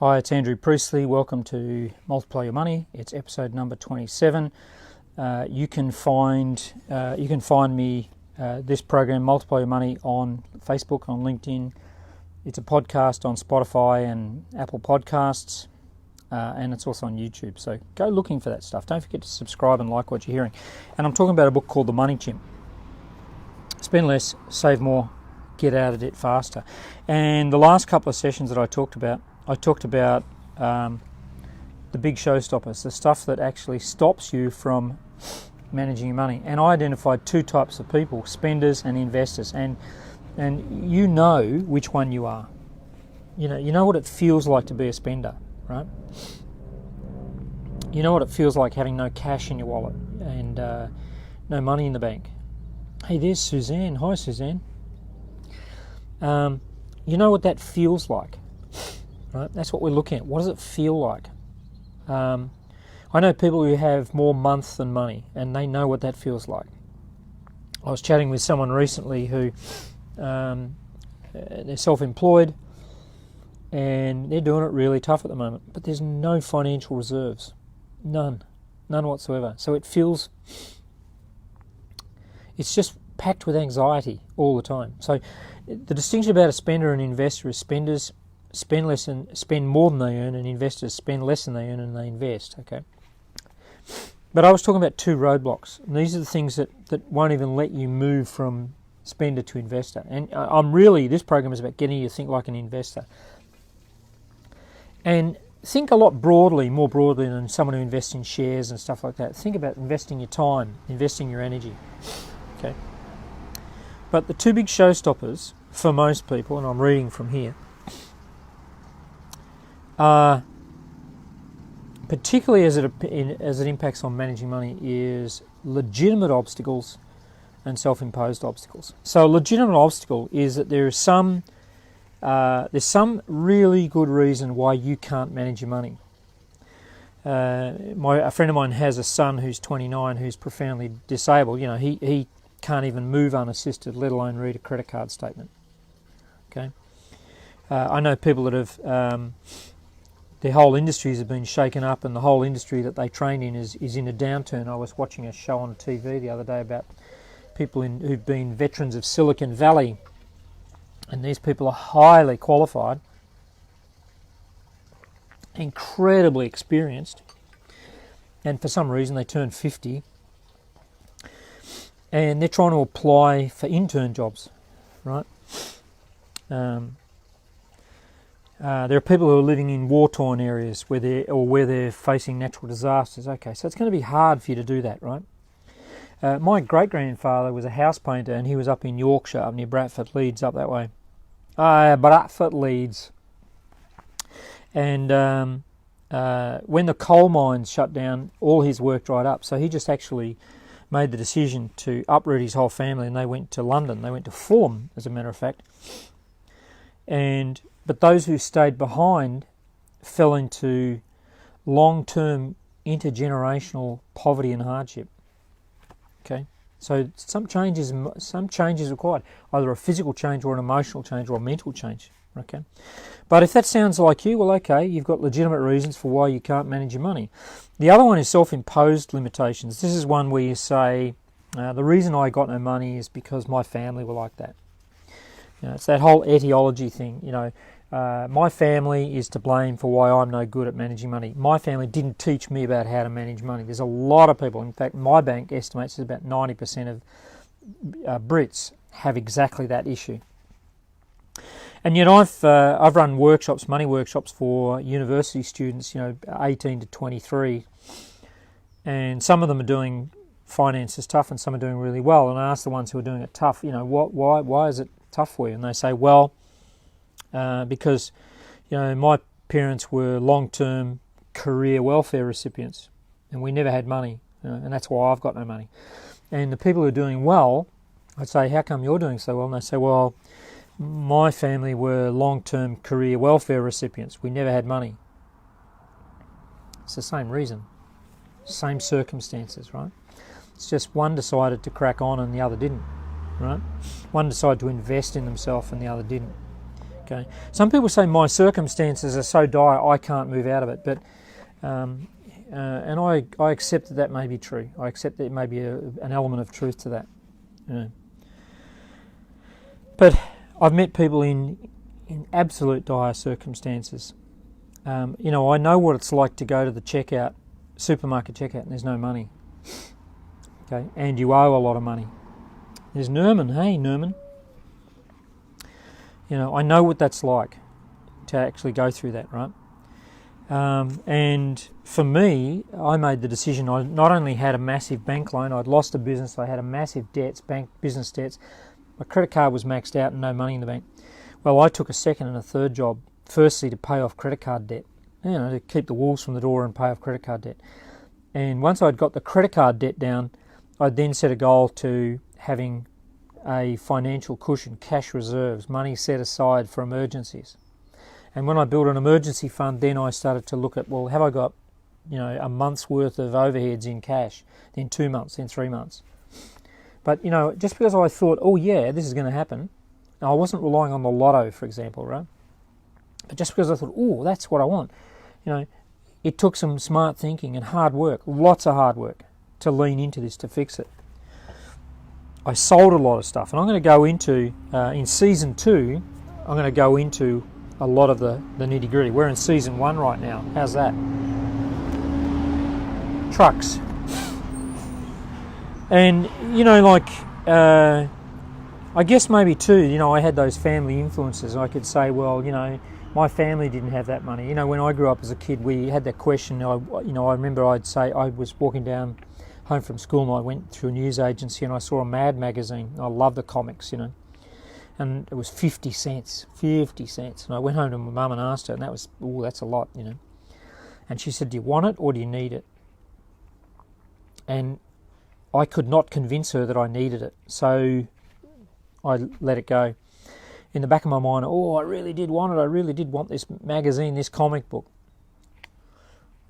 Hi, it's Andrew Priestley. Welcome to Multiply Your Money. It's episode number 27. You can find me this program, Multiply Your Money, on Facebook, on LinkedIn. It's a podcast on Spotify and Apple Podcasts, and it's also on YouTube. So go looking for that stuff. Don't forget to subscribe and like what you're hearing. And I'm talking about a book called The Money Chimp. Spend less, save more, get out of debt faster. And the last couple of sessions that I talked about the big showstoppers, the stuff that actually stops you from managing your money. And I identified two types of people, spenders and investors. And you know which one you are. You know what it feels like to be a spender, right? You know what it feels like having no cash in your wallet and no money in the bank. Hey, there's Suzanne. Hi, Suzanne. You know what that feels like. Right? That's what we're looking at. What does it feel like? I know people who have more month than money, and they know what that feels like. I was chatting with someone recently who they're self-employed, and they're doing it really tough at the moment, but there's no financial reserves. None whatsoever. So it's just packed with anxiety all the time. So the distinction about a spender and investor is spenders spend more than they earn, and investors spend less than they earn and they invest. Okay, but I was talking about two roadblocks, and these are the things that won't even let you move from spender to investor. And this program is about getting you to think like an investor, and think a lot more broadly than someone who invests in shares and stuff like that. Think about investing your time, investing your energy. Okay, but the two big showstoppers for most people, and I'm reading from here, particularly as it impacts on managing money, is legitimate obstacles and self-imposed obstacles. So a legitimate obstacle is that there's some really good reason why you can't manage your money. A friend of mine has a son who's 29 who's profoundly disabled. He can't even move unassisted, let alone read a credit card statement. Okay, I know people that have their whole industries have been shaken up, and the whole industry that they train in is in a downturn. I was watching a show on TV the other day about people who've been veterans of Silicon Valley, and these people are highly qualified, incredibly experienced, and for some reason they turn 50, and they're trying to apply for intern jobs, right? There are people who are living in war-torn areas where they're facing natural disasters. Okay, so it's going to be hard for you to do that, right? My great-grandfather was a house painter, and he was up in Yorkshire, up near Bradford, Leeds, up that way. Bradford, Leeds. And when the coal mines shut down, all his work dried up. So he just actually made the decision to uproot his whole family, and they went to London. They went to Fulham, as a matter of fact. But those who stayed behind fell into long-term intergenerational poverty and hardship. Okay, so some change is required, either a physical change or an emotional change or a mental change. Okay, but if that sounds like you, well, okay, you've got legitimate reasons for why you can't manage your money. The other one is self-imposed limitations. This is one where you say, the reason I got no money is because my family were like that. It's that whole etiology thing. My family is to blame for why I'm no good at managing money. My family didn't teach me about how to manage money. There's a lot of people. In fact, my bank estimates that about 90% of Brits have exactly that issue. And yet I've run money workshops for university students, 18 to 23, and some of them are doing finances tough, and some are doing really well. And I ask the ones who are doing it tough, why is it tough for you? And they say, well, because my parents were long-term career welfare recipients, and we never had money, and that's why I've got no money. And the people who are doing well, I'd say, how come you're doing so well? And they say, well, my family were long-term career welfare recipients. We never had money. It's the same reason, same circumstances, right? It's just one decided to crack on and the other didn't, right? One decided to invest in themselves and the other didn't. Okay. Some people say my circumstances are so dire I can't move out of it, but and I accept that may be true. I accept that there may be an element of truth to that. Yeah. But I've met people in absolute dire circumstances. I know what it's like to go to the supermarket checkout, and there's no money. Okay, and you owe a lot of money. There's Nerman. Hey, Nerman. I know what that's like to actually go through that, right? And for me, I made the decision. I not only had a massive bank loan, I'd lost a business, I had a massive business debts. My credit card was maxed out and no money in the bank. Well, I took a second and a third job, firstly to pay off credit card debt, to keep the wolves from the door and pay off credit card debt. And once I'd got the credit card debt down, I'd then set a goal to having a financial cushion, cash reserves, money set aside for emergencies. And when I built an emergency fund, then I started to look at, well, have I got, a month's worth of overheads in cash, then 2 months, then 3 months. But, just because I thought, oh yeah, this is going to happen, I wasn't relying on the lotto, for example, right? But just because I thought, oh, that's what I want, it took some smart thinking and hard work, lots of hard work, to lean into this, to fix it. I sold a lot of stuff, and I'm going to go into, in Season 2, I'm going to go into a lot of the nitty-gritty. We're in Season 1 right now. How's that? Trucks. And, I guess maybe too, I had those family influences. I could say, well, my family didn't have that money. When I grew up as a kid, we had that question. I remember I'd say I was walking down home from school and I went through a news agency and I saw a Mad magazine. I love the comics, and it was 50 cents. And I went home to my mum and asked her, and that was, that's a lot, And she said, do you want it or do you need it? And I could not convince her that I needed it, so I let it go. In the back of my mind, I really did want it. I really did want this magazine, this comic book.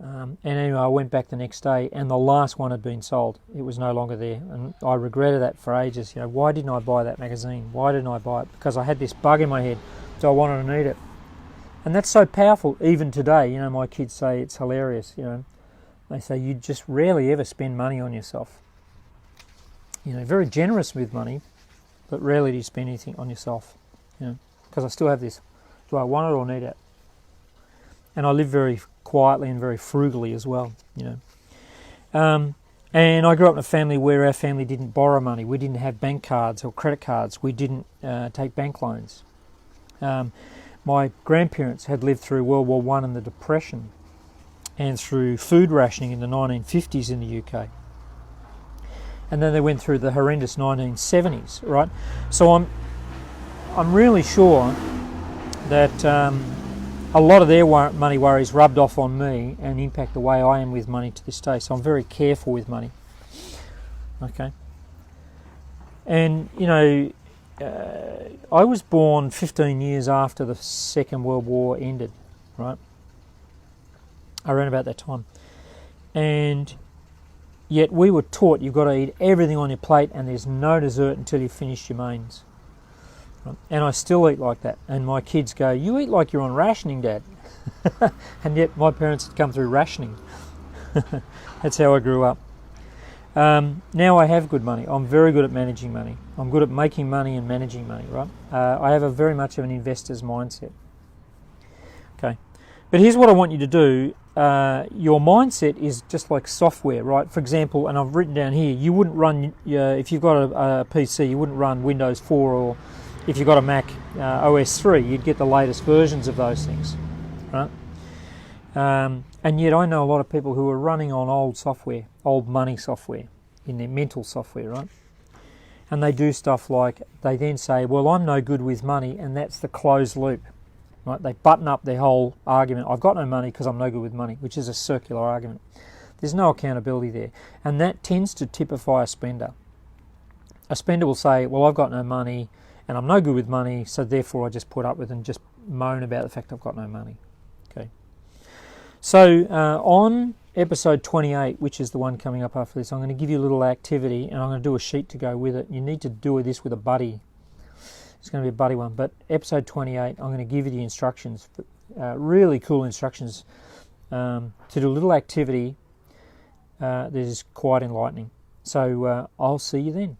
And anyway, I went back the next day, and the last one had been sold. It was no longer there, and I regretted that for ages. Why didn't I buy that magazine? Why didn't I buy it? Because I had this bug in my head, so I wanted to need it. And that's so powerful, even today. My kids say it's hilarious. They say you just rarely ever spend money on yourself. Very generous with money, but rarely do you spend anything on yourself. Because I still have this: do I want it or need it? And I live very quietly and very frugally as well, And I grew up in a family where our family didn't borrow money. We didn't have bank cards or credit cards. We didn't take bank loans. My grandparents had lived through World War I and the Depression, and through food rationing in the 1950s in the UK. And then they went through the horrendous 1970s, right? So I'm really sure that a lot of their money worries rubbed off on me and impact the way I am with money to this day. So I'm very careful with money. Okay. And, I was born 15 years after the Second World War ended, right? Around about that time. And yet we were taught you've got to eat everything on your plate and there's no dessert until you've finished your mains. Right? And I still eat like that. And my kids go, you eat like you're on rationing, Dad. And yet my parents had come through rationing. That's how I grew up. Now I have good money. I'm very good at managing money. I'm good at making money and managing money, right? I have very much of an investor's mindset. Okay. But here's what I want you to do. Your mindset is just like software, right? For example, and I've written down here, you wouldn't run, if you've got a PC, you wouldn't run Windows 4, or if you've got a Mac OS 3, you'd get the latest versions of those things, right? And yet I know a lot of people who are running on old software, old money software, in their mental software, right? And they do stuff like, they then say, well, I'm no good with money, and that's the closed loop. Right? They button up their whole argument. I've got no money because I'm no good with money, which is a circular argument. There's no accountability there. And that tends to typify a spender. A spender will say, well, I've got no money and I'm no good with money, so therefore I just put up with and just moan about the fact I've got no money. Okay. So on episode 28, which is the one coming up after this, I'm going to give you a little activity and I'm going to do a sheet to go with it. You need to do this with a buddy. It's going to be a buddy one. But episode 28, I'm going to give you the instructions, really cool instructions to do a little activity that is quite enlightening. So I'll see you then.